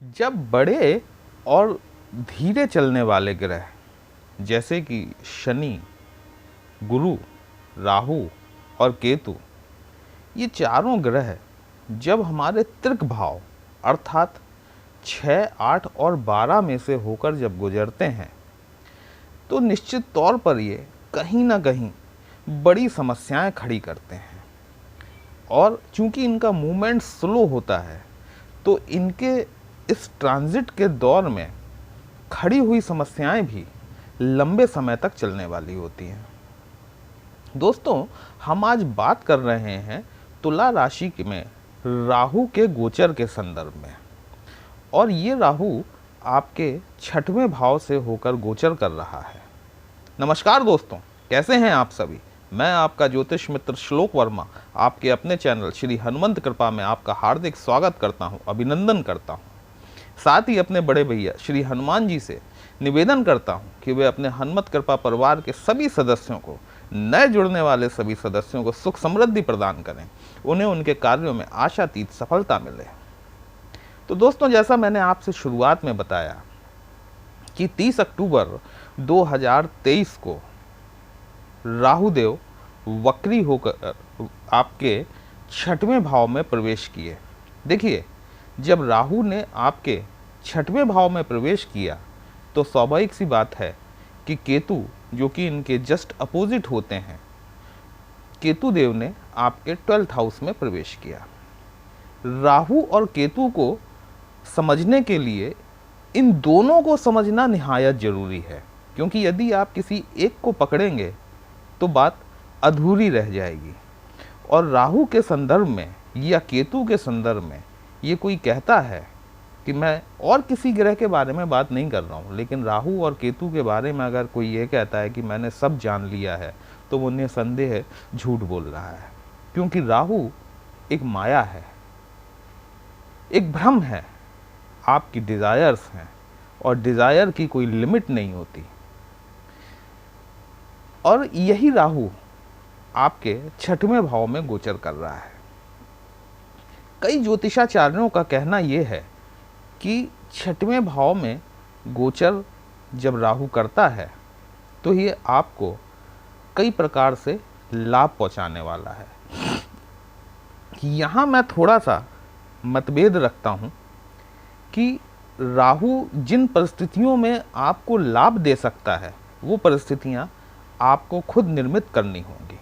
जब बड़े और धीरे चलने वाले ग्रह जैसे कि शनि, गुरु, राहु और केतु, ये चारों ग्रह जब हमारे त्रिक भाव अर्थात 6, 8 और 12 में से होकर जब गुजरते हैं तो निश्चित तौर पर ये कहीं ना कहीं बड़ी समस्याएं खड़ी करते हैं। और चूंकि इनका मूवमेंट स्लो होता है तो इनके इस ट्रांजिट के दौर में खड़ी हुई समस्याएं भी लंबे समय तक चलने वाली होती हैं। दोस्तों, हम आज बात कर रहे हैं तुला राशि में राहु के गोचर के संदर्भ में। और ये राहु आपके 6वें भाव से होकर गोचर कर रहा है। नमस्कार दोस्तों, कैसे हैं आप सभी। मैं आपका ज्योतिष मित्र श्लोक वर्मा आपके अपने चैनल श्री हनुमंत कृपा में आपका हार्दिक स्वागत करता हूं, अभिनंदन करता हूं। साथ ही अपने बड़े भैया श्री हनुमान जी से निवेदन करता हूं कि वे अपने हनुमत कृपा परिवार के सभी सदस्यों को, नए जुड़ने वाले सभी सदस्यों को सुख समृद्धि प्रदान करें, उन्हें उनके कार्यों में आशातीत सफलता मिले। तो दोस्तों, जैसा मैंने आपसे शुरुआत में बताया कि 30 अक्टूबर 2023 को राहुदेव वक्री होकर आपके 6वें भाव में प्रवेश किए। देखिए, जब राहु ने आपके 6वें भाव में प्रवेश किया तो स्वाभाविक सी बात है कि केतु, जो कि इनके जस्ट अपोजिट होते हैं, केतु देव ने आपके 12th हाउस में प्रवेश किया। राहु और केतु को समझने के लिए इन दोनों को समझना निहायत जरूरी है, क्योंकि यदि आप किसी एक को पकड़ेंगे तो बात अधूरी रह जाएगी। और राहु के संदर्भ में या केतु के संदर्भ में ये कोई कहता है कि मैं और किसी ग्रह के बारे में बात नहीं कर रहा हूँ, लेकिन राहु और केतु के बारे में अगर कोई ये कहता है कि मैंने सब जान लिया है तो वो निसंदेह झूठ बोल रहा है। क्योंकि राहु एक माया है, एक भ्रम है, आपकी डिजायर्स हैं और डिजायर की कोई लिमिट नहीं होती। और यही राहु आपके 6वें भाव में गोचर कर रहा है। कई ज्योतिषाचार्यों का कहना यह है कि 6वें भाव में गोचर जब राहु करता है तो ये आपको कई प्रकार से लाभ पहुंचाने वाला है। यहाँ मैं थोड़ा सा मतभेद रखता हूँ कि राहु जिन परिस्थितियों में आपको लाभ दे सकता है वो परिस्थितियाँ आपको खुद निर्मित करनी होंगी।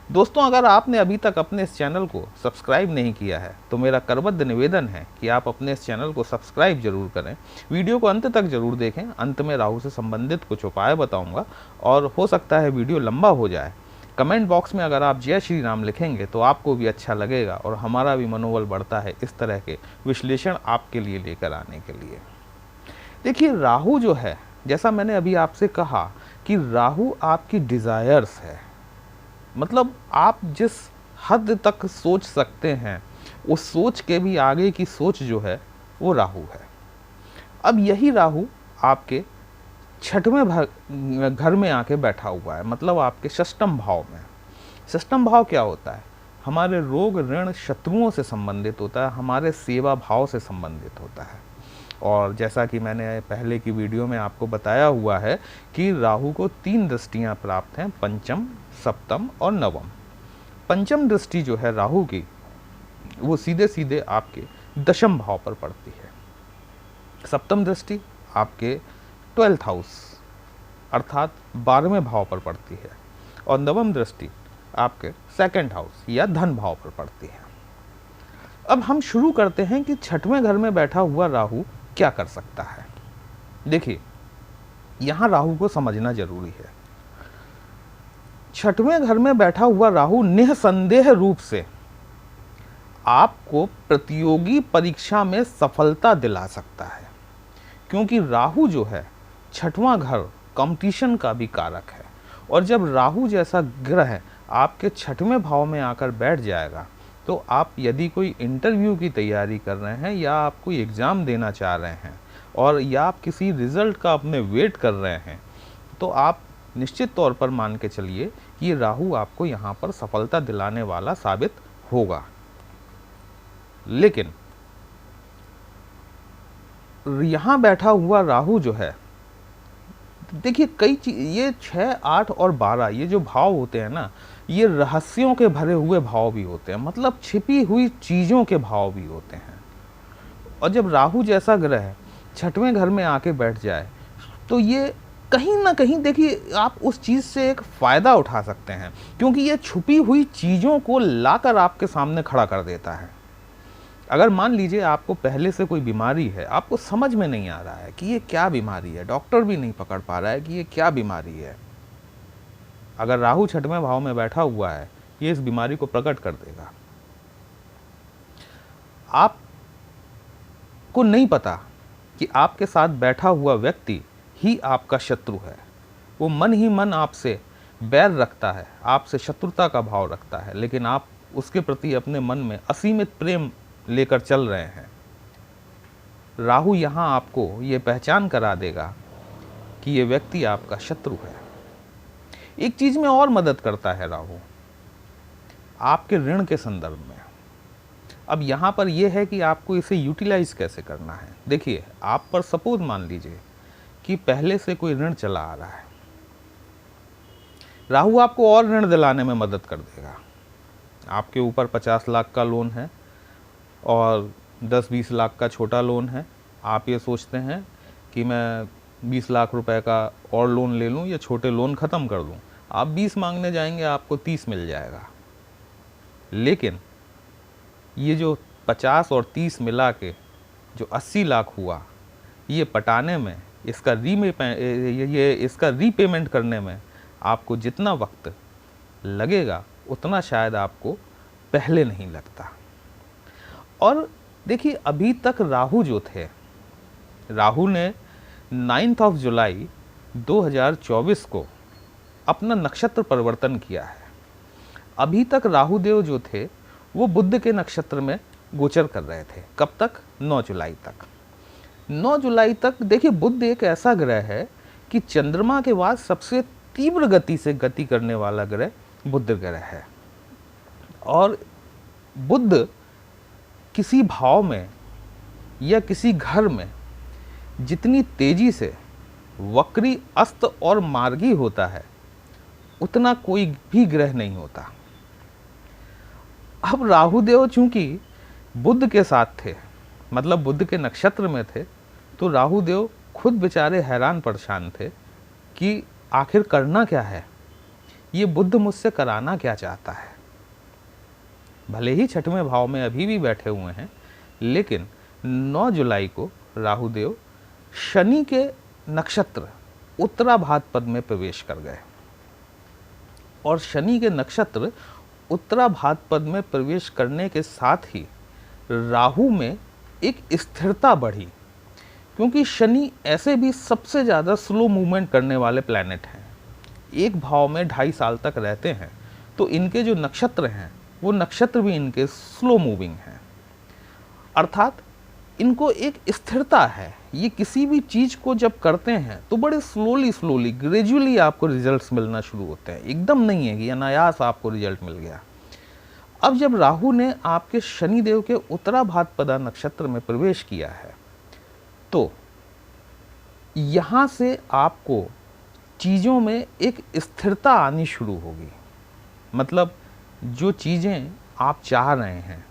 दोस्तों, अगर आपने अभी तक अपने इस चैनल को सब्सक्राइब नहीं किया है तो मेरा करबद्ध निवेदन है कि आप अपने इस चैनल को सब्सक्राइब जरूर करें। वीडियो को अंत तक जरूर देखें। अंत में राहु से संबंधित कुछ उपाय बताऊंगा और हो सकता है वीडियो लंबा हो जाए। कमेंट बॉक्स में अगर आप जय श्री राम लिखेंगे तो आपको भी अच्छा लगेगा और हमारा भी मनोबल बढ़ता है इस तरह के विश्लेषण आपके लिए लेकर आने के लिए। देखिए, राहु जो है, जैसा मैंने अभी आपसे कहा कि राहु आपकी डिजायर्स है, मतलब आप जिस हद तक सोच सकते हैं उस सोच के भी आगे की सोच जो है वो राहु है। अब यही राहु आपके 6वें घर में आके बैठा हुआ है, मतलब आपके 6म भाव में। 6म भाव क्या होता है? हमारे रोग, ऋण, शत्रुओं से संबंधित होता है, हमारे सेवा भाव से संबंधित होता है। और जैसा कि मैंने पहले की वीडियो में आपको बताया हुआ है कि राहु को 3 दृष्टियां प्राप्त हैं, पंचम, सप्तम और नवम। पंचम दृष्टि जो है राहु की, वो सीधे सीधे आपके 10म भाव पर पड़ती है। सप्तम दृष्टि आपके 12th हाउस अर्थात 12वें भाव पर पड़ती है और नवम दृष्टि आपके 2nd हाउस या धन भाव पर पड़ती है। अब हम शुरू करते हैं कि 6वें घर में बैठा हुआ राहु क्या कर सकता है। देखिए, यहां राहु को समझना जरूरी है। 6वें घर में बैठा हुआ राहु निसंदेह रूप से आपको प्रतियोगी परीक्षा में सफलता दिला सकता है, क्योंकि राहु जो है 6वां घर कंपटीशन का भी कारक है। और जब राहु जैसा ग्रह आपके 6वें भाव में आकर बैठ जाएगा तो आप यदि कोई इंटरव्यू की तैयारी कर रहे हैं या आप कोई एग्ज़ाम देना चाह रहे हैं और या आप किसी रिज़ल्ट का अपने वेट कर रहे हैं तो आप निश्चित तौर पर मान के चलिए कि राहु आपको यहाँ पर सफलता दिलाने वाला साबित होगा। लेकिन यहाँ बैठा हुआ राहु जो है, देखिए कई चीज, ये 6, 8 और 12 ये जो भाव होते हैं ना, ये रहस्यों के भरे हुए भाव भी होते हैं, मतलब छिपी हुई चीज़ों के भाव भी होते हैं। और जब राहु जैसा ग्रह 6वें घर में आके बैठ जाए तो ये कहीं ना कहीं देखिए आप उस चीज़ से एक फ़ायदा उठा सकते हैं, क्योंकि ये छुपी हुई चीज़ों को लाकर आपके सामने खड़ा कर देता है। अगर मान लीजिए आपको पहले से कोई बीमारी है, आपको समझ में नहीं आ रहा है कि ये क्या बीमारी है, डॉक्टर भी नहीं पकड़ पा रहा है कि ये क्या बीमारी है, अगर राहु 6वें भाव में बैठा हुआ है, ये इस बीमारी को प्रकट कर देगा। आपको नहीं पता कि आपके साथ बैठा हुआ व्यक्ति ही आपका शत्रु है, वो मन ही मन आपसे बैर रखता है, आपसे शत्रुता का भाव रखता है, लेकिन आप उसके प्रति अपने मन में असीमित प्रेम लेकर चल रहे हैं। राहु यहाँ आपको ये पहचान करा देगा कि ये व्यक्ति आपका शत्रु है। एक चीज में और मदद करता है राहु, आपके ऋण के संदर्भ में। अब यहाँ पर यह है कि आपको इसे यूटिलाइज कैसे करना है। देखिए, आप पर सपोज मान लीजिए कि पहले से कोई ऋण चला आ रहा है, राहु आपको और ऋण दिलाने में मदद कर देगा। आपके ऊपर 50 लाख का लोन है और 10-20 लाख का छोटा लोन है, आप ये सोचते हैं कि मैं 20 लाख रुपए का और लोन ले लूं या छोटे लोन ख़त्म कर दूं। आप 20 मांगने जाएंगे, आपको 30 मिल जाएगा। लेकिन ये जो 50 और 30 मिला के जो 80 लाख हुआ, ये पटाने में, इसका रीपेमेंट करने में आपको जितना वक्त लगेगा उतना शायद आपको पहले नहीं लगता। और देखिए, अभी तक राहु जो थे, राहु ने 9 जुलाई 2024 को अपना नक्षत्र परिवर्तन किया है। अभी तक राहु देव जो थे वो बुध के नक्षत्र में गोचर कर रहे थे। कब तक? 9 जुलाई तक। 9 जुलाई तक देखिए, बुध एक ऐसा ग्रह है कि चंद्रमा के बाद सबसे तीव्र गति से गति करने वाला ग्रह बुध ग्रह है। और बुध किसी भाव में या किसी घर में जितनी तेजी से वक्री, अस्त और मार्गी होता है, उतना कोई भी ग्रह नहीं होता। अब राहुदेव चूंकि बुध के साथ थे, मतलब बुध के नक्षत्र में थे, तो राहुदेव खुद बेचारे हैरान परेशान थे कि आखिर करना क्या है, ये बुध मुझसे कराना क्या चाहता है। भले ही 6वें भाव में अभी भी बैठे हुए हैं, लेकिन 9 जुलाई को राहुदेव शनि के नक्षत्र उत्तराभाद्र में प्रवेश कर गए। और शनि के नक्षत्र उत्तराभाद्र में प्रवेश करने के साथ ही राहु में एक स्थिरता बढ़ी, क्योंकि शनि ऐसे भी सबसे ज़्यादा स्लो मूवमेंट करने वाले प्लैनेट हैं। एक भाव में 2.5 साल तक रहते हैं, तो इनके जो नक्षत्र हैं वो नक्षत्र भी इनके स्लो मूविंग हैं, अर्थात इनको एक स्थिरता है। ये किसी भी चीज़ को जब करते हैं तो बड़े स्लोली ग्रेजुअली आपको रिजल्ट्स मिलना शुरू होते हैं। एकदम नहीं है कि अनायास आपको रिजल्ट मिल गया। अब जब राहु ने आपके शनिदेव के उत्तराभाद्र नक्षत्र में प्रवेश किया है, तो यहाँ से आपको चीज़ों में एक स्थिरता आनी शुरू होगी। मतलब जो चीज़ें आप चाह रहे हैं,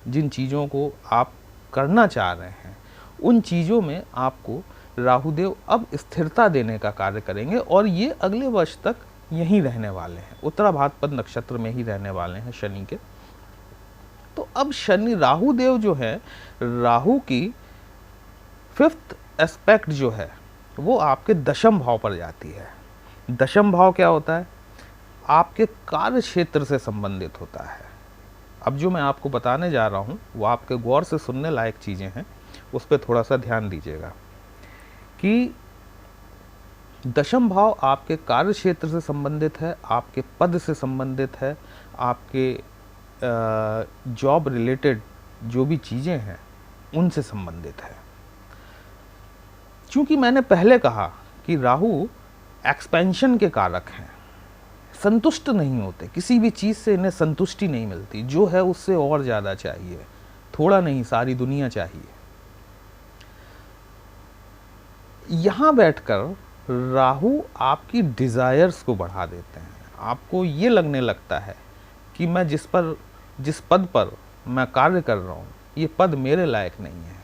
जिन चीज़ों को आप करना चाह रहे हैं, उन चीज़ों में आपको राहुदेव अब स्थिरता देने का कार्य करेंगे। और ये अगले वर्ष तक यहीं रहने वाले हैं, उत्तराभाद्र नक्षत्र में ही रहने वाले हैं शनि के। तो अब शनि राहुदेव जो है, राहु की 5th एस्पेक्ट जो है वो आपके 10वें भाव पर जाती है। 10वां भाव क्या होता है? आपके कार्य क्षेत्र से संबंधित होता है। अब जो मैं आपको बताने जा रहा हूँ वो आपके गौर से सुनने लायक चीज़ें हैं, उस पर थोड़ा सा ध्यान दीजिएगा कि 10वां भाव आपके कार्य क्षेत्र से संबंधित है, आपके पद से संबंधित है, आपके जॉब रिलेटेड जो भी चीज़ें हैं उनसे संबंधित है। चूँकि मैंने पहले कहा कि राहु एक्सपेंशन के कारक हैं, संतुष्ट नहीं होते, किसी भी चीज़ से इन्हें संतुष्टि नहीं मिलती, जो है उससे और ज़्यादा चाहिए, थोड़ा नहीं सारी दुनिया चाहिए। यहाँ बैठकर राहु आपकी डिज़ायर्स को बढ़ा देते हैं। आपको ये लगने लगता है कि मैं जिस पद पर मैं कार्य कर रहा हूँ, ये पद मेरे लायक नहीं है,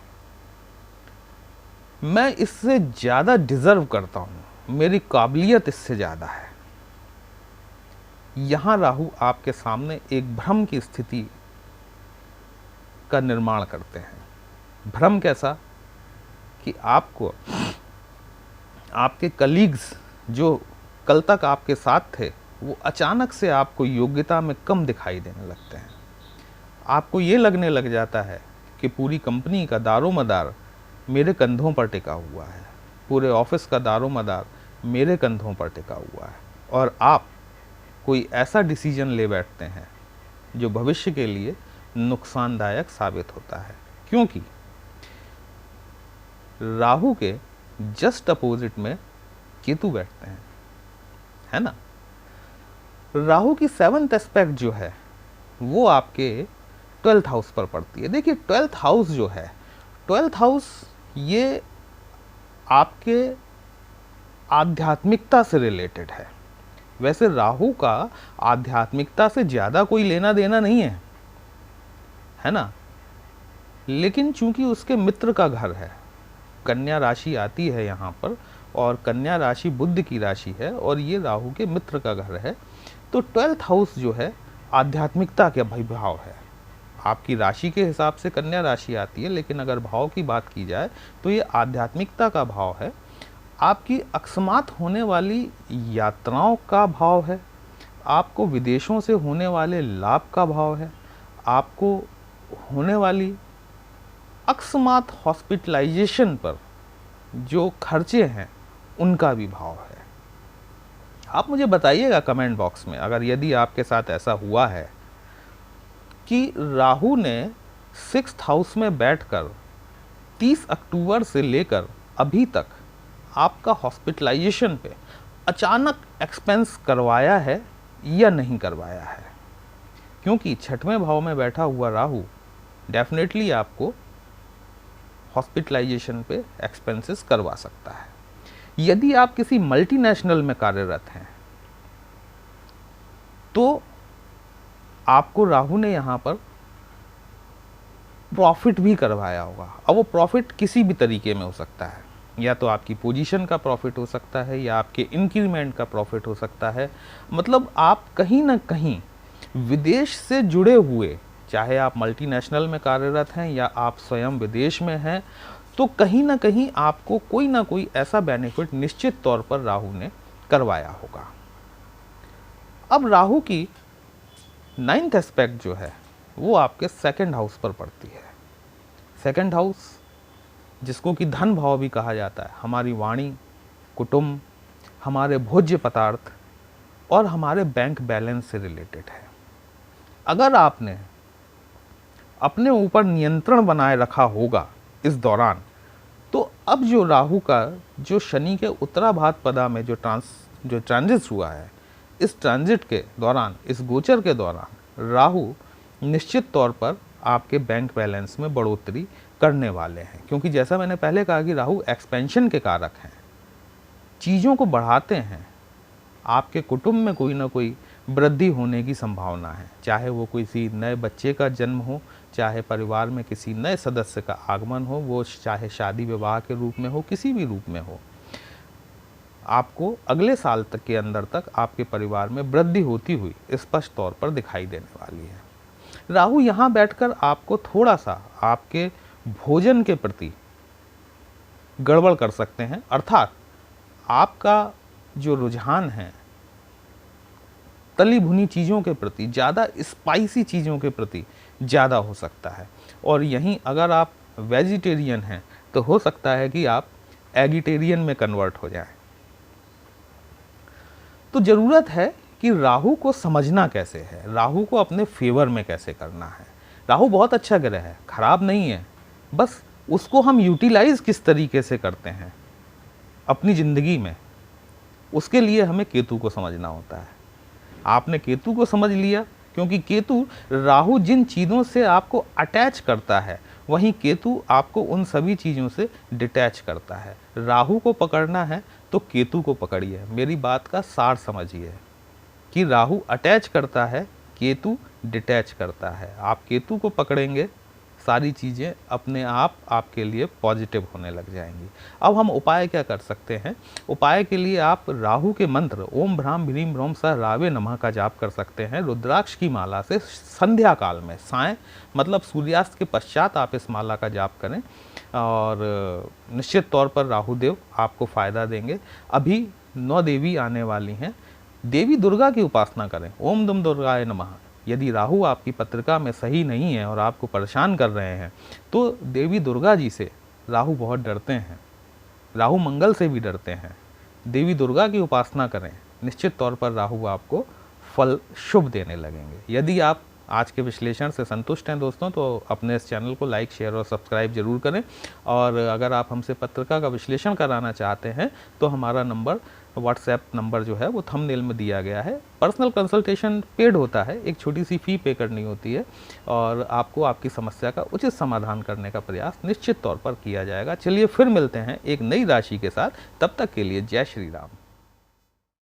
मैं इससे ज़्यादा डिज़र्व करता हूँ, मेरी काबिलियत इससे ज़्यादा है। यहाँ राहु आपके सामने एक भ्रम की स्थिति का निर्माण करते हैं। भ्रम कैसा कि आपको आपके कलीग्स जो कल तक आपके साथ थे, वो अचानक से आपको योग्यता में कम दिखाई देने लगते हैं। आपको ये लगने लग जाता है कि पूरी कंपनी का दारोमदार मेरे कंधों पर टिका हुआ है, पूरे ऑफिस का दारोमदार मेरे कंधों पर टिका हुआ है, और आप कोई ऐसा डिसीजन ले बैठते हैं जो भविष्य के लिए नुकसानदायक साबित होता है। क्योंकि राहु के जस्ट अपोजिट में केतु बैठते हैं, है ना। राहु की 7th एस्पेक्ट जो है वो आपके 12th हाउस पर पड़ती है। देखिए 12th हाउस जो है, 12th हाउस ये आपके आध्यात्मिकता से रिलेटेड है। वैसे राहु का आध्यात्मिकता से ज़्यादा कोई लेना देना नहीं है ना, लेकिन चूंकि उसके मित्र का घर है, कन्या राशि आती है यहाँ पर, और कन्या राशि बुध की राशि है और ये राहु के मित्र का घर है, तो 12th हाउस जो है आध्यात्मिकता का भाव है। आपकी राशि के हिसाब से कन्या राशि आती है, लेकिन अगर भाव की बात की जाए तो ये आध्यात्मिकता का भाव है। आपकी अकस्मात होने वाली यात्राओं का भाव है, आपको विदेशों से होने वाले लाभ का भाव है, आपको होने वाली अकस्मात हॉस्पिटलाइजेशन पर जो खर्चे हैं उनका भी भाव है। आप मुझे बताइएगा कमेंट बॉक्स में, अगर यदि आपके साथ ऐसा हुआ है कि राहु ने 6th हाउस में बैठकर 30 अक्टूबर से लेकर अभी तक आपका हॉस्पिटलाइजेशन पे अचानक एक्सपेंस करवाया है या नहीं करवाया है। क्योंकि 6वें भाव में बैठा हुआ राहु डेफिनेटली आपको हॉस्पिटलाइजेशन पे एक्सपेंसेस करवा सकता है। यदि आप किसी मल्टीनेशनल में कार्यरत हैं तो आपको राहु ने यहाँ पर प्रॉफिट भी करवाया होगा। अब वो प्रॉफिट किसी भी तरीके में हो सकता है, या तो आपकी पोजीशन का प्रॉफिट हो सकता है, या आपके इंक्रीमेंट का प्रॉफिट हो सकता है। मतलब आप कहीं ना कहीं विदेश से जुड़े हुए, चाहे आप मल्टीनेशनल में कार्यरत हैं या आप स्वयं विदेश में हैं, तो कहीं ना कहीं आपको कोई ना कोई ऐसा बेनिफिट निश्चित तौर पर राहु ने करवाया होगा। अब राहु की 9th एस्पेक्ट जो है वो आपके 2nd हाउस पर पड़ती है। 2nd हाउस जिसको कि धन भाव भी कहा जाता है, हमारी वाणी, कुटुंब, हमारे भोज्य पदार्थ और हमारे बैंक बैलेंस से रिलेटेड है। अगर आपने अपने ऊपर नियंत्रण बनाए रखा होगा इस दौरान, तो अब जो राहु का जो शनि के उत्तराभाद्र पदा में जो ट्रांजिट हुआ है, इस ट्रांजिट के दौरान, इस गोचर के दौरान राहु निश्चित तौर पर आपके बैंक बैलेंस में बढ़ोतरी करने वाले हैं। क्योंकि जैसा मैंने पहले कहा कि राहु एक्सपेंशन के कारक हैं, चीज़ों को बढ़ाते हैं। आपके कुटुंब में कोई ना कोई वृद्धि होने की संभावना है, चाहे वो किसी नए बच्चे का जन्म हो, चाहे परिवार में किसी नए सदस्य का आगमन हो, वो चाहे शादी विवाह के रूप में हो, किसी भी रूप में हो। आपको अगले साल तक के अंदर तक आपके परिवार में वृद्धि होती हुई स्पष्ट तौर पर दिखाई देने वाली है। राहु यहाँ बैठकर आपको थोड़ा सा आपके भोजन के प्रति गड़बड़ कर सकते हैं, अर्थात आपका जो रुझान है तली भुनी चीज़ों के प्रति, ज़्यादा स्पाइसी चीज़ों के प्रति ज़्यादा हो सकता है। और यहीं अगर आप वेजिटेरियन हैं तो हो सकता है कि आप एगिटेरियन में कन्वर्ट हो जाएं। तो ज़रूरत है कि राहु को समझना कैसे है, राहु को अपने फेवर में कैसे करना है। राहु बहुत अच्छा ग्रह है, खराब नहीं है, बस उसको हम यूटिलाइज किस तरीके से करते हैं अपनी ज़िंदगी में, उसके लिए हमें केतु को समझना होता है। आपने केतु को समझ लिया क्योंकि केतु राहु जिन चीज़ों से आपको अटैच करता है, वहीं केतु आपको उन सभी चीज़ों से डिटैच करता है। राहु को पकड़ना है तो केतु को पकड़िए। मेरी बात का सार समझिए कि राहु अटैच करता है, केतु डिटैच करता है। आप केतु को पकड़ेंगे, सारी चीज़ें अपने आप आपके लिए पॉजिटिव होने लग जाएंगी। अब हम उपाय क्या कर सकते हैं? उपाय के लिए आप राहु के मंत्र ओम भ्राम भ्रीम भ्रौम सह रावे नमः का जाप कर सकते हैं। रुद्राक्ष की माला से संध्या काल में, साय मतलब सूर्यास्त के पश्चात आप इस माला का जाप करें और निश्चित तौर पर राहुदेव आपको फ़ायदा देंगे। अभी 9 देवी आने वाली हैं, देवी दुर्गा की उपासना करें। ओम दुम दुर्गाय नमः। यदि राहु आपकी पत्रिका में सही नहीं है और आपको परेशान कर रहे हैं तो देवी दुर्गा जी से राहु बहुत डरते हैं, राहु मंगल से भी डरते हैं। देवी दुर्गा की उपासना करें, निश्चित तौर पर राहु आपको फल शुभ देने लगेंगे। यदि आप आज के विश्लेषण से संतुष्ट हैं दोस्तों, तो अपने इस चैनल को लाइक, शेयर और सब्सक्राइब जरूर करें। और अगर आप हमसे पत्रिका का विश्लेषण कराना चाहते हैं तो हमारा नंबर, व्हाट्सएप नंबर जो है वो थंबनेल में दिया गया है। पर्सनल कंसल्टेशन पेड होता है, एक छोटी सी फ़ी पे करनी होती है और आपको आपकी समस्या का उचित समाधान करने का प्रयास निश्चित तौर पर किया जाएगा। चलिए फिर मिलते हैं एक नई राशि के साथ, तब तक के लिए जय श्री राम।